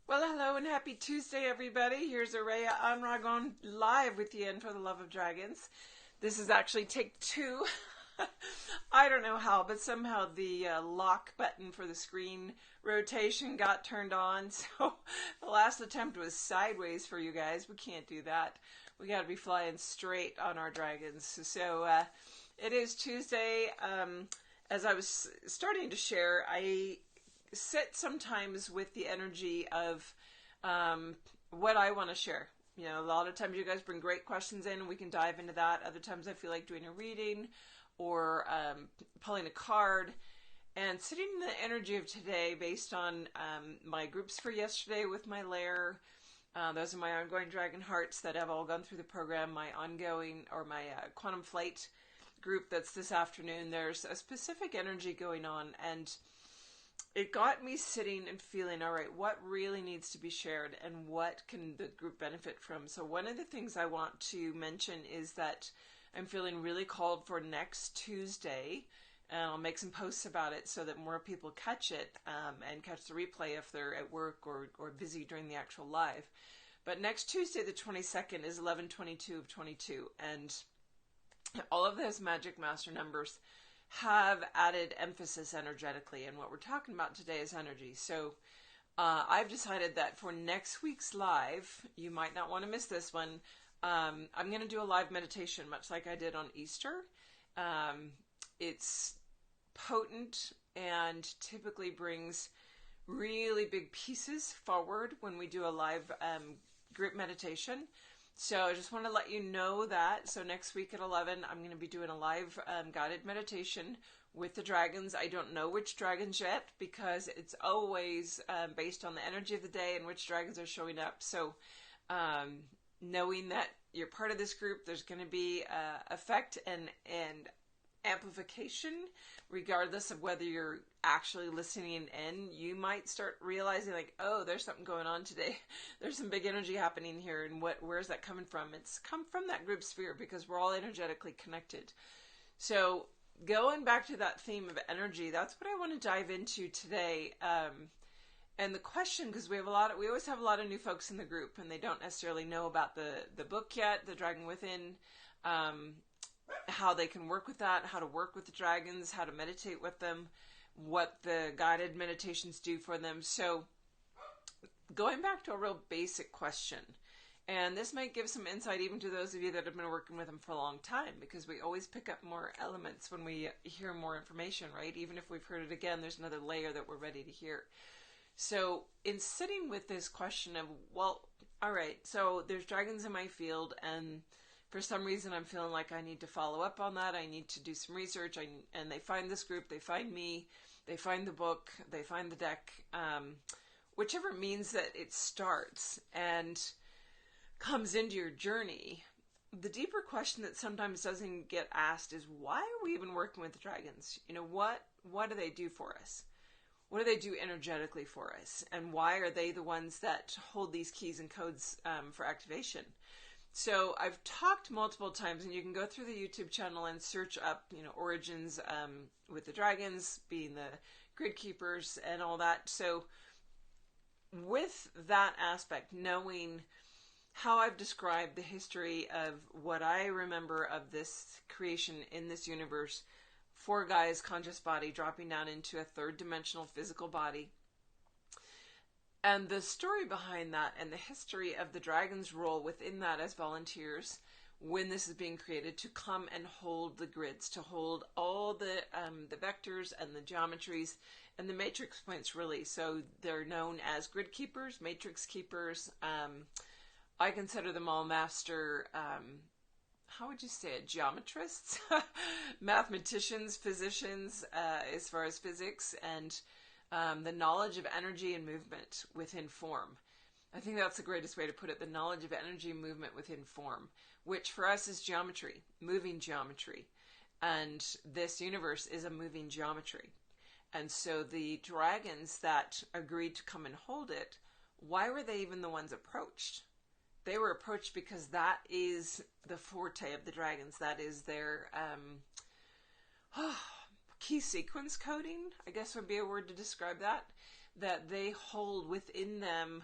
Well, hello and happy Tuesday, everybody. Here's Araya AndaRa going live with you and For the Love of Dragons. This is actually take two. I don't know how, but somehow the lock button for the screen rotation got turned on. So the last attempt was sideways for you guys. We can't do that. We got to be flying straight on our dragons. So it is Tuesday. As I was starting to share, I sit sometimes with the energy of what I want to share. You know, a lot of times you guys bring great questions in and we can dive into that. Other times I feel like doing a reading or pulling a card and sitting in the energy of today based on my groups for yesterday with my lair. Those are my ongoing dragon hearts that have all gone through the program. My ongoing or my quantum flight group that's this afternoon. There's a specific energy going on, and it got me sitting and feeling, all right, what really needs to be shared and what can the group benefit from? So one of the things I want to mention is that I'm feeling really called for next Tuesday, and I'll make some posts about it so that more people catch it and catch the replay if they're at work or busy during the actual live. But next Tuesday, the 22nd, is 11/22 of 22, and all of those magic master numbers have added emphasis energetically, and what we're talking about today is energy. So I've decided that for next week's live, you might not want to miss this one. I'm going to do a live meditation, much like I did on Easter. It's potent and typically brings really big pieces forward when we do a live group meditation. So I just want to let you know that. So next week at 11, I'm going to be doing a live guided meditation with the dragons. I don't know which dragons yet because it's always based on the energy of the day and which dragons are showing up. So knowing that you're part of this group, there's going to be effect and amplification regardless of whether you're actually listening in. You might start realizing like, oh, there's something going on today. There's some big energy happening here, and where's that coming from? It's come from that group sphere because we're all energetically connected. So going back to that theme of energy, that's what I want to dive into today. And the question, because we always have a lot of new folks in the group and they don't necessarily know about the book yet, The Dragon Within, how they can work with that, how to work with the dragons, how to meditate with them, what the guided meditations do for them. So going back to a real basic question, and this might give some insight even to those of you that have been working with them for a long time, because we always pick up more elements when we hear more information, right? Even if we've heard it again, there's another layer that we're ready to hear. So in sitting with this question of, well, all right, so there's dragons in my field, and for some reason, I'm feeling like I need to follow up on that. I need to do some research. And they find this group, they find me, they find the book, they find the deck, whichever means that it starts and comes into your journey. The deeper question that sometimes doesn't get asked is, why are we even working with the dragons? You know, what do they do for us? What do they do energetically for us? And why are they the ones that hold these keys and codes for activation? So I've talked multiple times, and you can go through the YouTube channel and search up, origins with the dragons being the grid keepers and all that. So with that aspect, knowing how I've described the history of what I remember of this creation in this universe, 4 guys, conscious body, dropping down into a 3rd dimensional physical body. And the story behind that and the history of the dragon's role within that as volunteers when this is being created to come and hold the grids, to hold all the vectors and the geometries and the matrix points, really. So they're known as grid keepers, matrix keepers. I consider them all master, how would you say it, geometrists, mathematicians, physicians, as far as physics, and the knowledge of energy and movement within form. I think that's the greatest way to put it, the knowledge of energy and movement within form, which for us is geometry, moving geometry. And this universe is a moving geometry. And so the dragons that agreed to come and hold it, why were they even the ones approached? They were approached because that is the forte of the dragons. That is their key sequence coding, I guess would be a word to describe that. that they hold within them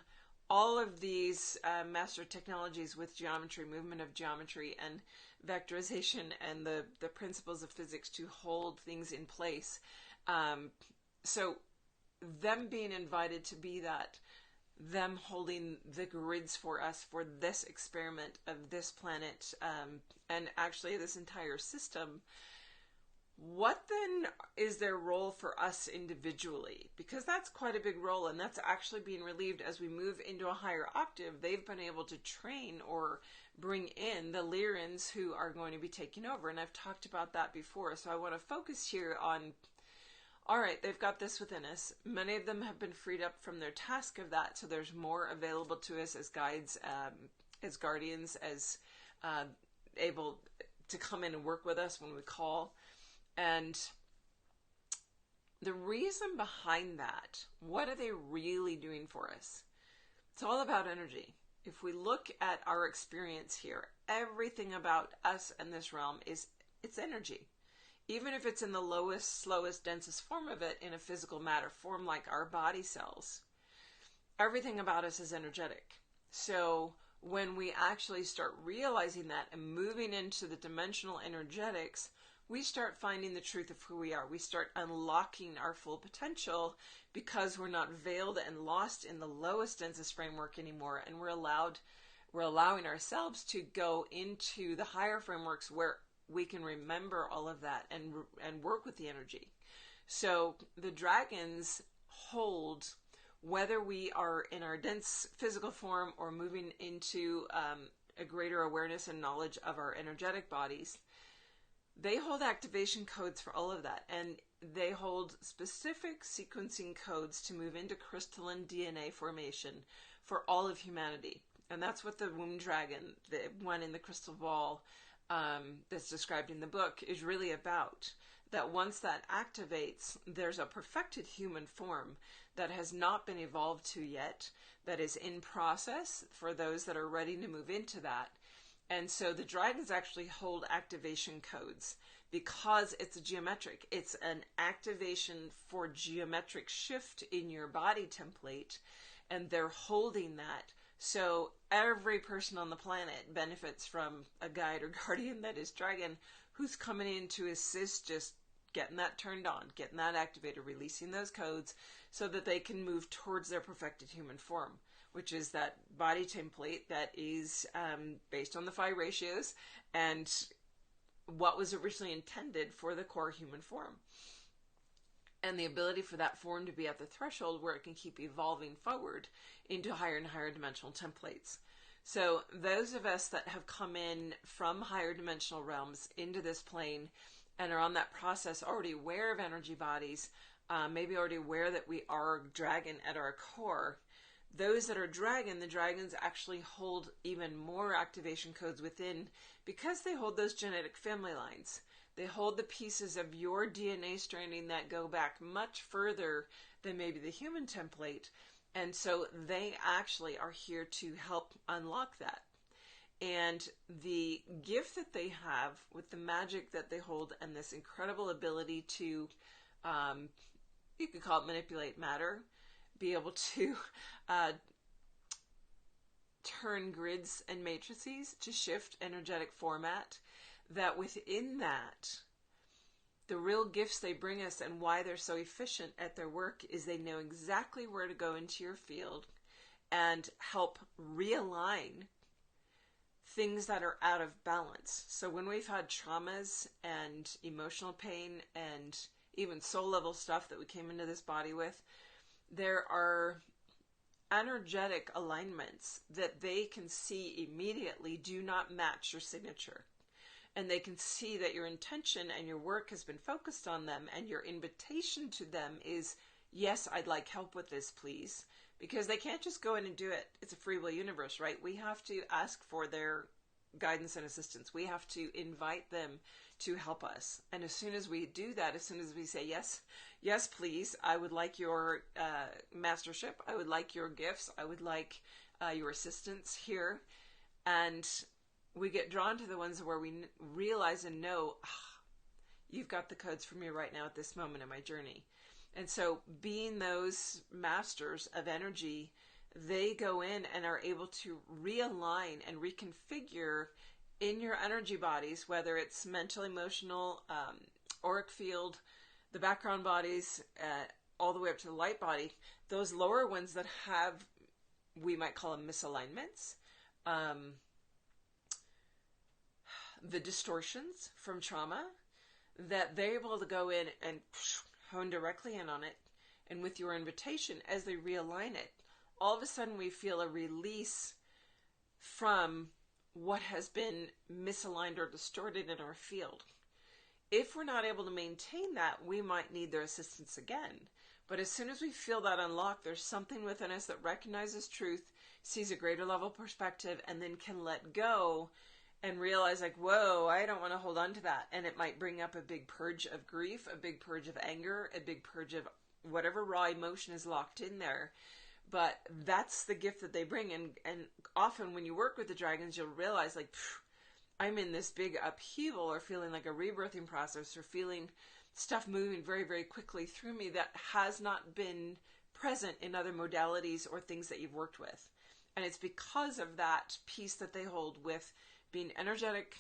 all of these master technologies with geometry, movement of geometry, and vectorization, and the principles of physics to hold things in place. So them being invited to be that, them holding the grids for us for this experiment of this planet, and actually this entire system, what then is their role for us individually? Because that's quite a big role, and that's actually being relieved as we move into a higher octave. They've been able to train or bring in the Lyrans who are going to be taking over, and I've talked about that before. So I want to focus here on, all right, they've got this within us. Many of them have been freed up from their task of that, so there's more available to us as guides, as guardians, as able to come in and work with us when we call. And the reason behind that, what are they really doing for us? It's all about energy. If we look at our experience here, everything about us and this realm it's energy. Even if it's in the lowest, slowest, densest form of it, in a physical matter form like our body cells, everything about us is energetic. So when we actually start realizing that and moving into the dimensional energetics, we start finding the truth of who we are. We start unlocking our full potential because we're not veiled and lost in the lowest, densest framework anymore, and we're allowing ourselves to go into the higher frameworks where we can remember all of that and work with the energy. So the dragons hold, whether we are in our dense physical form or moving into a greater awareness and knowledge of our energetic bodies, they hold activation codes for all of that, and they hold specific sequencing codes to move into crystalline DNA formation for all of humanity. And that's what the womb dragon, the one in the crystal ball that's described in the book, is really about. That once that activates, there's a perfected human form that has not been evolved to yet, that is in process for those that are ready to move into that. And so the dragons actually hold activation codes because it's a geometric. It's an activation for geometric shift in your body template, and they're holding that. So every person on the planet benefits from a guide or guardian that is dragon, who's coming in to assist just getting that turned on, getting that activated, releasing those codes so that they can move towards their perfected human form, which is that body template that is based on the phi ratios and what was originally intended for the core human form. And the ability for that form to be at the threshold where it can keep evolving forward into higher and higher dimensional templates. So those of us that have come in from higher dimensional realms into this plane and are on that process, already aware of energy bodies, maybe already aware that we are dragon at our core, those that are dragon, the dragons actually hold even more activation codes within because they hold those genetic family lines. They hold the pieces of your DNA stranding that go back much further than maybe the human template. And so they actually are here to help unlock that. And the gift that they have with the magic that they hold and this incredible ability to, you could call it manipulate matter, be able to turn grids and matrices to shift energetic format, that within that, the real gifts they bring us and why they're so efficient at their work is they know exactly where to go into your field and help realign things that are out of balance. So when we've had traumas and emotional pain and even soul level stuff that we came into this body with, there are energetic alignments that they can see immediately do not match your signature. And they can see that your intention and your work has been focused on them, and your invitation to them is, yes, I'd like help with this, please. Because they can't just go in and do it. It's a free will universe, right? We have to ask for their guidance and assistance. We have to invite them to help us. And as soon as we do that, as soon as we say, yes, yes, please, I would like your mastership. I would like your gifts. I would like your assistance here. And we get drawn to the ones where we realize and know, you've got the codes for me right now at this moment in my journey. And so being those masters of energy, they go in and are able to realign and reconfigure in your energy bodies, whether it's mental, emotional, auric field, the background bodies, all the way up to the light body, those lower ones that have, we might call them misalignments, the distortions from trauma, that they're able to go in and hone directly in on it. And with your invitation, as they realign it, all of a sudden we feel a release from what has been misaligned or distorted in our field. If we're not able to maintain that, we might need their assistance again. But as soon as we feel that unlock, there's something within us that recognizes truth, sees a greater level perspective, and then can let go and realize, like, whoa, I don't want to hold on to that. And it might bring up a big purge of grief, a big purge of anger, a big purge of whatever raw emotion is locked in there. But that's the gift that they bring. And often when you work with the dragons, you'll realize, like, I'm in this big upheaval, or feeling like a rebirthing process, or feeling stuff moving very, very quickly through me that has not been present in other modalities or things that you've worked with. And it's because of that piece that they hold with being energetic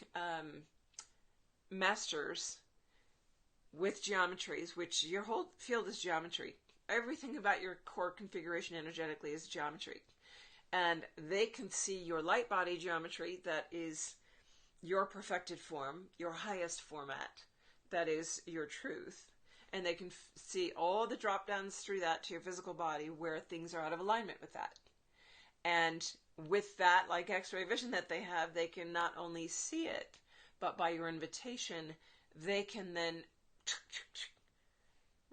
masters with geometries, which your whole field is geometry. Everything about your core configuration energetically is geometry. And they can see your light body geometry, that is your perfected form, your highest format, that is your truth. And they can see all the drop downs through that to your physical body where things are out of alignment with that. And with that, like X-ray vision that they have, they can not only see it, but by your invitation, they can then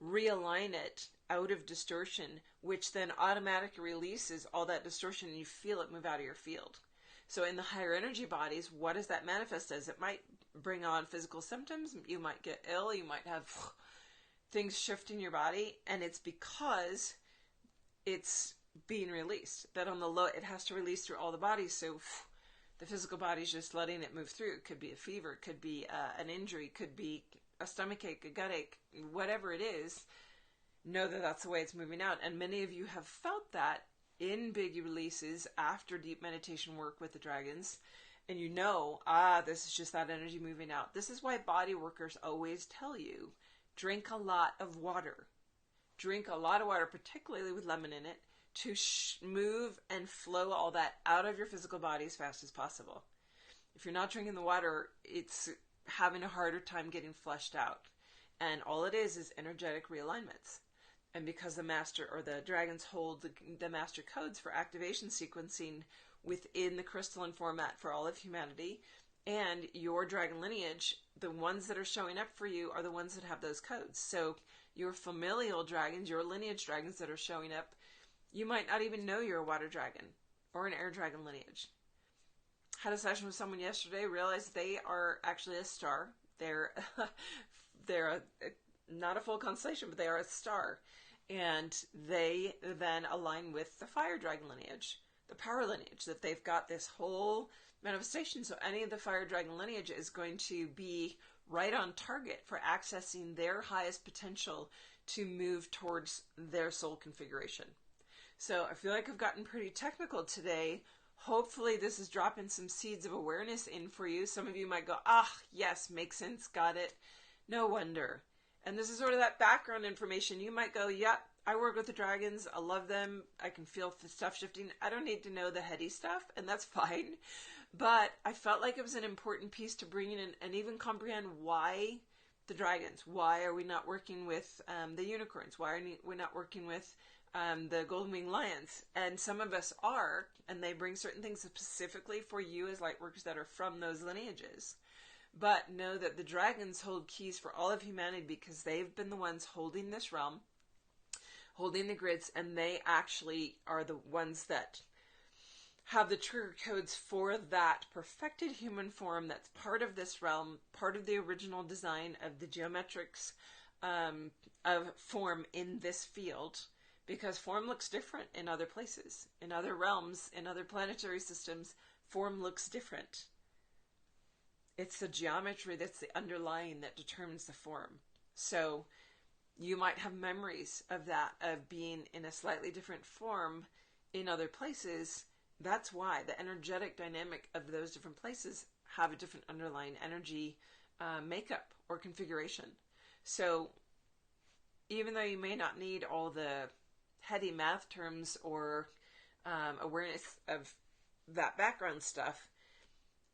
realign it out of distortion, which then automatically releases all that distortion, and you feel it move out of your field. So in the higher energy bodies, what does that manifest as? It might bring on physical symptoms. You might get ill. You might have things shift in your body. And it's because it's being released. That on the low, it has to release through all the bodies. So the physical body's just letting it move through. It could be a fever. It could be an injury. It could be a stomach ache, a gut ache, whatever it is. Know that that's the way it's moving out. And many of you have felt that in big releases after deep meditation work with the dragons. And you know, this is just that energy moving out. This is why body workers always tell you, drink a lot of water. Drink a lot of water, particularly with lemon in it, to move and flow all that out of your physical body as fast as possible. If you're not drinking the water, it's having a harder time getting flushed out. And all it is energetic realignments. And because the master or the dragons hold the master codes for activation sequencing within the crystalline format for all of humanity, and your dragon lineage, the ones that are showing up for you are the ones that have those codes. So your familial dragons, your lineage dragons that are showing up, you might not even know you're a water dragon or an air dragon lineage. Had a session with someone yesterday, realized they are actually a star. They're not a full constellation, but they are a star. And they then align with the fire dragon lineage, the power lineage, that they've got this whole manifestation. So any of the fire dragon lineage is going to be right on target for accessing their highest potential to move towards their soul configuration. So I feel like I've gotten pretty technical today. Hopefully this is dropping some seeds of awareness in for you. Some of you might go, yes, makes sense, got it. No wonder. And this is sort of that background information. You might go, yep, I work with the dragons. I love them. I can feel stuff shifting. I don't need to know the heady stuff, and that's fine. But I felt like it was an important piece to bring in and even comprehend why the dragons. Why are we not working with the unicorns? Why are we not working with the golden winged lions? And some of us are, and they bring certain things specifically for you as light workers that are from those lineages. But know that the dragons hold keys for all of humanity because they've been the ones holding this realm, holding the grids, and they actually are the ones that have the trigger codes for that perfected human form that's part of this realm, part of the original design of the geometrics of form in this field, because form looks different in other places, in other realms, in other planetary systems. Form looks different. It's the geometry that's the underlying that determines the form. So you might have memories of that, of being in a slightly different form in other places. That's why the energetic dynamic of those different places have a different underlying energy makeup or configuration. So even though you may not need all the heady math terms or awareness of that background stuff,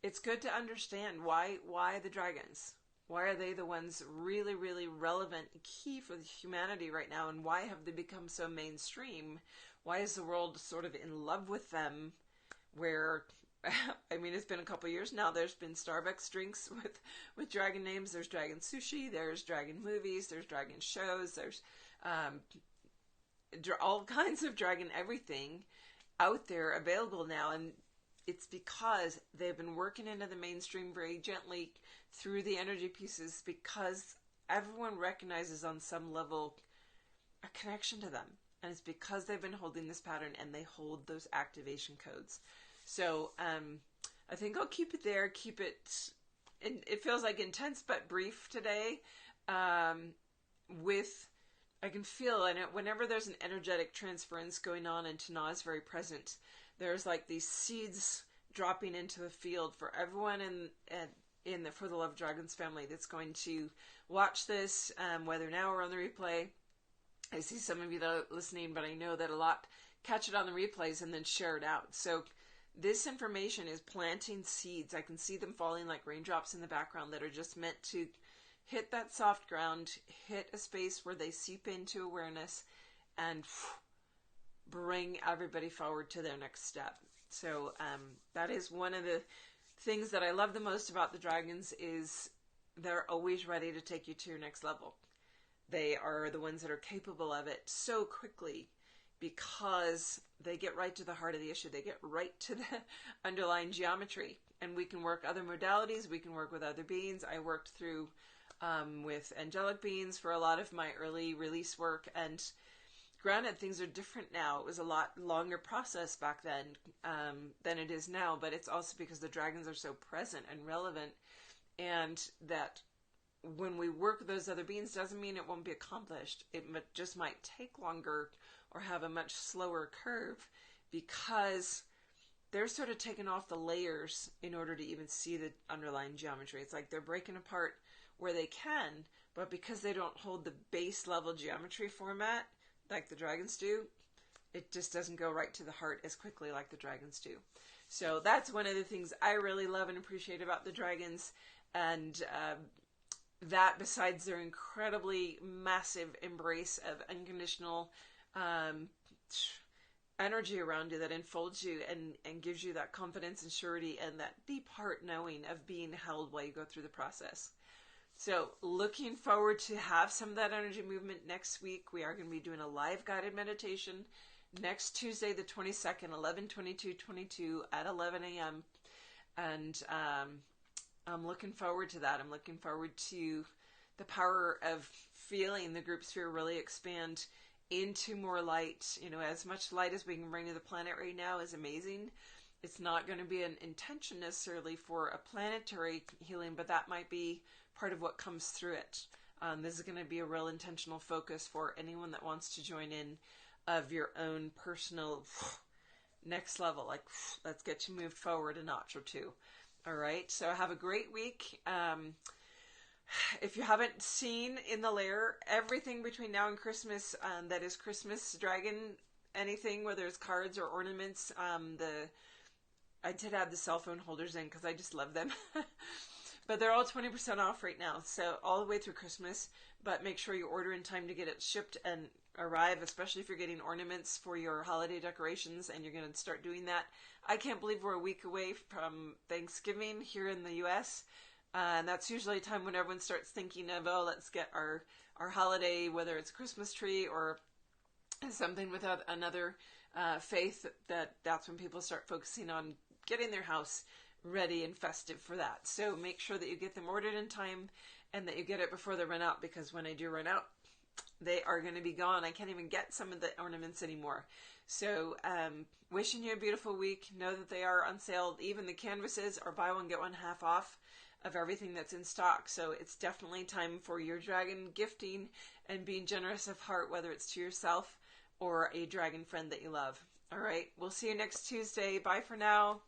it's good to understand why the dragons. Why are they the ones really, really relevant and key for humanity right now? And why have they become so mainstream? Why is the world sort of in love with them? Where, I mean, it's been a couple years now. There's been Starbucks drinks with dragon names. There's dragon sushi. There's dragon movies. There's dragon shows. There's all kinds of dragon everything out there available now. And it's because they've been working into the mainstream very gently through the energy pieces, because everyone recognizes on some level a connection to them. And it's because they've been holding this pattern and they hold those activation codes. So I think I'll keep it there. Keep it, it feels like intense but brief today. I can feel, and whenever there's an energetic transference going on and Tana is very present, there's like these seeds dropping into the field for everyone in the For the Love of Dragons family that's going to watch this, whether now or on the replay. I see some of you that are listening, but I know that a lot catch it on the replays and then share it out. So this information is planting seeds. I can see them falling like raindrops in the background that are just meant to hit that soft ground, hit a space where they seep into awareness and bring everybody forward to their next step. So that is one of the things that I love the most about the dragons, is they're always ready to take you to your next level. They are the ones that are capable of it so quickly because they get right to the heart of the issue. They get right to the underlying geometry. And we can work other modalities. We can work with other beings. I worked through with angelic beings for a lot of my early release work. And granted, things are different now. It was a lot longer process back then than it is now. But it's also because the dragons are so present and relevant. And that when we work with those other beings doesn't mean it won't be accomplished. It just might take longer or have a much slower curve because they're sort of taking off the layers in order to even see the underlying geometry. It's like they're breaking apart where they can, but because they don't hold the base level geometry format like the dragons do, it just doesn't go right to the heart as quickly like the dragons do. So that's one of the things I really love and appreciate about the dragons. And that, besides their incredibly massive embrace of unconditional energy around you that enfolds you and gives you that confidence and surety and that deep heart knowing of being held while you go through the process. So looking forward to have some of that energy movement next week. We are going to be doing a live guided meditation next Tuesday, the 22nd, 11/22/22 at 11 a.m. And I'm looking forward to that. I'm looking forward to the power of feeling the group sphere really expand into more light. You know, as much light as we can bring to the planet right now is amazing. It's not going to be an intention necessarily for a planetary healing, but that might be part of what comes through it. This is going to be a real intentional focus for anyone that wants to join in of your own personal next level. Like, let's get you moved forward a notch or two. All right. So have a great week. If you haven't seen in the lair, everything between now and Christmas, that is Christmas dragon, anything, whether it's cards or ornaments, I did add the cell phone holders in because I just love them. But they're all 20% off right now. So all the way through Christmas, but make sure you order in time to get it shipped and arrive, especially if you're getting ornaments for your holiday decorations and you're going to start doing that. I can't believe we're a week away from Thanksgiving here in the U.S. And that's usually a time when everyone starts thinking of, oh, let's get our holiday, whether it's a Christmas tree or something with another faith, that's when people start focusing on getting their house ready and festive for that. So make sure that you get them ordered in time and that you get it before they run out, because when I do run out, they are going to be gone. I can't even get some of the ornaments anymore. So wishing you a beautiful week. Know that they are on sale. Even the canvases are buy one, get one half off. of everything that's in stock. So it's definitely time for your dragon gifting and being generous of heart, whether it's to yourself or a dragon friend that you love. All right, we'll see you next Tuesday. Bye for now.